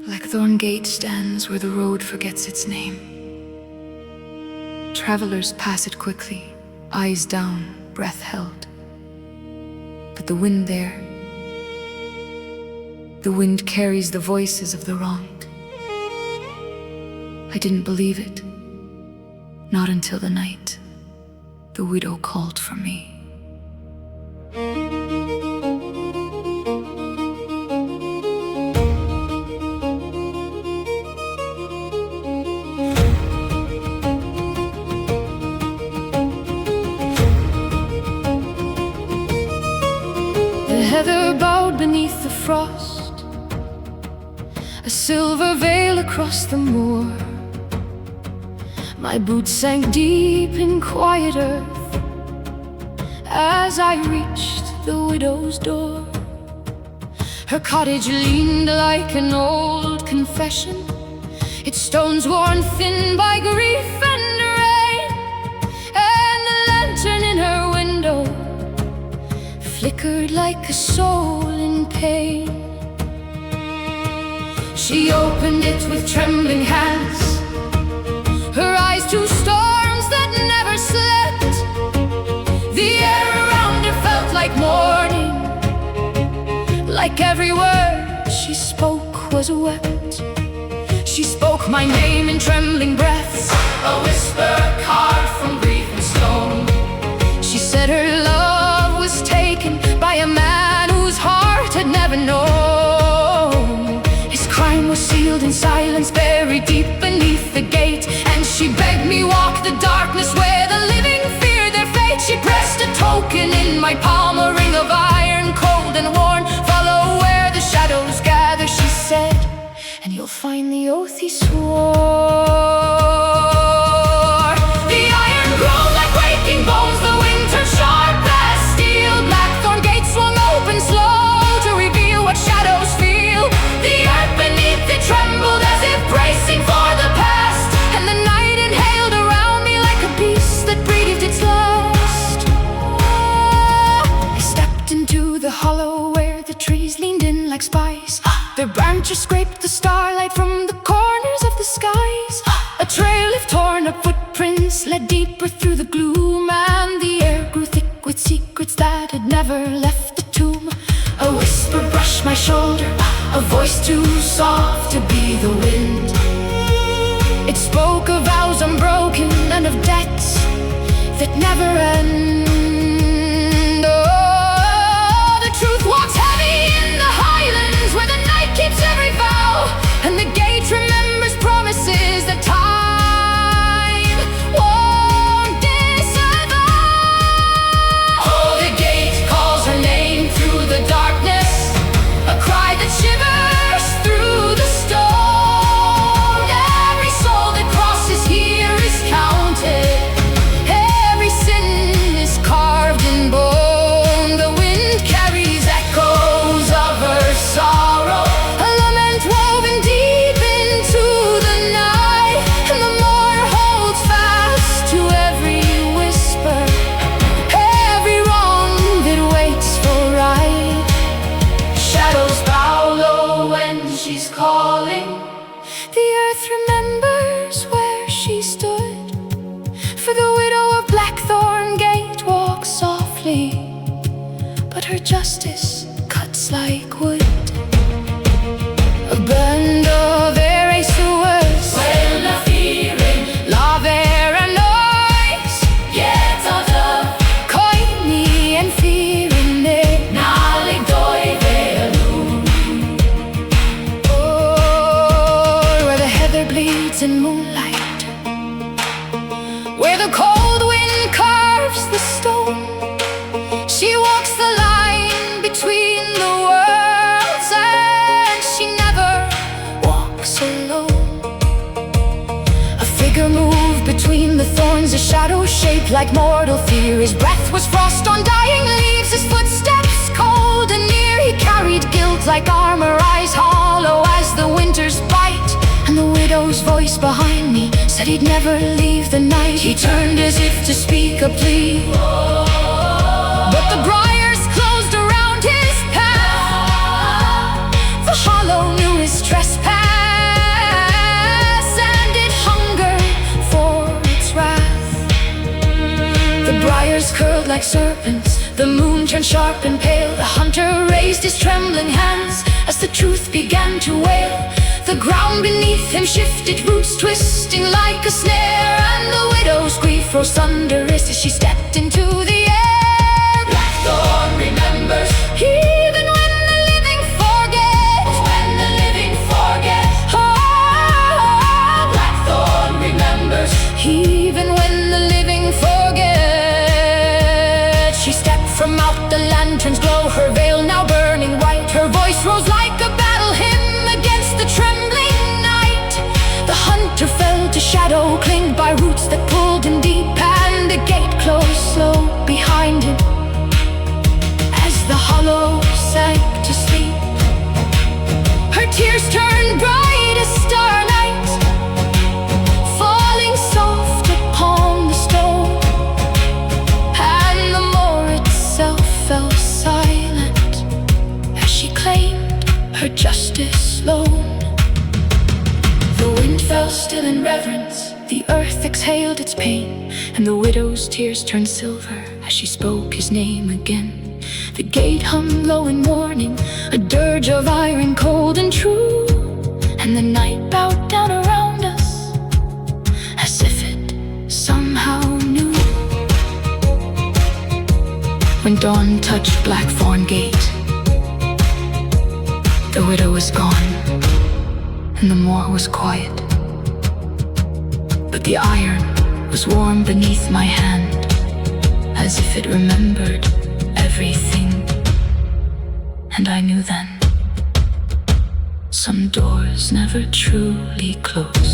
Blackthorn Gate stands where the road forgets its name. Travelers pass it quickly, eyes down, breath held. But the wind there, the wind carries the voices of the wronged. I didn't believe it, not until the night the widow called for me. The heather bowed beneath the frost, a silver veil across the moor. My boots sank deep in quiet earth as I reached the widow's door. Her cottage leaned like an old confession, its stones worn thin by grief and rain, and the lantern in her window flickered like a soul in pain. She opened it with trembling hands, her eyes two storms that never slept. The air around her felt like morning, like every word she spoke was wept. She spoke my name in trembling breaths, a whisper carved from grief and stone. She said her love was taken by a man whose heart had never known. His crime was sealed in silence, buried deep beneath the gate. And she begged me walk the darkness where the living fear their fate. She pressed a token in my palm, a ring of iron, cold and worn. Follow where the shadows gather, she said, and you'll find the oath he swore. The iron groaned like breaking bones, the wind turned sharp as steel. Blackthorn Gate swung open slow to reveal what shadows feel. The earth beneath it trembled as if bracing for the past, and the night inhaled around me like a beast that breathed its last. I stepped into the hollow where the trees leaned in like spies. Their branches scraped the starlight from the corners of the skies. A trail of torn up footprints led deeper through the gloom, and the air grew thick with secrets that had never left the tomb. A whisper brushed my shoulder, a voice too soft to be the wind. It spoke of vows unbroken and of debts that never end. Oh, the truth walks heavy in the Highlands where the night keeps every vow, and the gate remembers promises that time won't disavow. Oh, the gate calls her name through the darkness, a cry that shivers through the stone. Every soul that crosses here is counted, every sin is carved in bone. The wind carries echoes of her sorrow, a lament woven deep into the night, and the moor holds fast to every whisper, every wrong that waits for right. Shadows bow low when she's calling. The earth remembers where she stood, for the widow of Blackthorn Gate walks softly, but her justice cuts like wood. A band of erasers, la vera noise, yet of love, coini and fear in there. Nalig doi veilun. Oh, where the heather bleeds in moonlight, where the cold wind carves the stone. She walks the line between the worlds, and she never walks alone. A figure moved between the thorns, a shadow shaped like mortal fear. His breath was frost on dying leaves, his footsteps cold and near. He carried guilt like armor, eyes hollow as the winter's bite. And the widow's voice behind me said he'd never leave the night. He turned as if to speak a plea, but the briars closed around his path. The hollow knew his trespass. like serpents. The moon turned sharp and pale. The hunter raised his trembling hands as the truth began to wail. The ground beneath him shifted, roots twisting like a snare, and the widow's grief rose thunderous as she stepped into the air. Blackthorn remembers, even when the living forget. When the living forget. Oh, Blackthorn remembers, even when the living forget. She stepped from out the lantern's glow, her veil now burning white. Her voice rose like a battle hymn against the trembling night. The hunter fell to shadow, clinged by roots that pulled him deep, and the gate closed slow behind him as the hollow sank to sleep. Her tears turned bright as starlight, falling soft upon the stone, and the moor itself fell silent as she claimed her justice lone. The wind fell still in reverence, the earth exhaled its pain, and the widow's tears turned silver as she spoke his name again. The gate hung low in mourning, a dirge of iron cold and true, and the night bowed down around us as if it somehow knew. When dawn touched Blackthorn Gate, the widow was gone, and the moor was quiet. But the iron was warm beneath my hand, as if it remembered everything. And I knew then, some doors never truly close.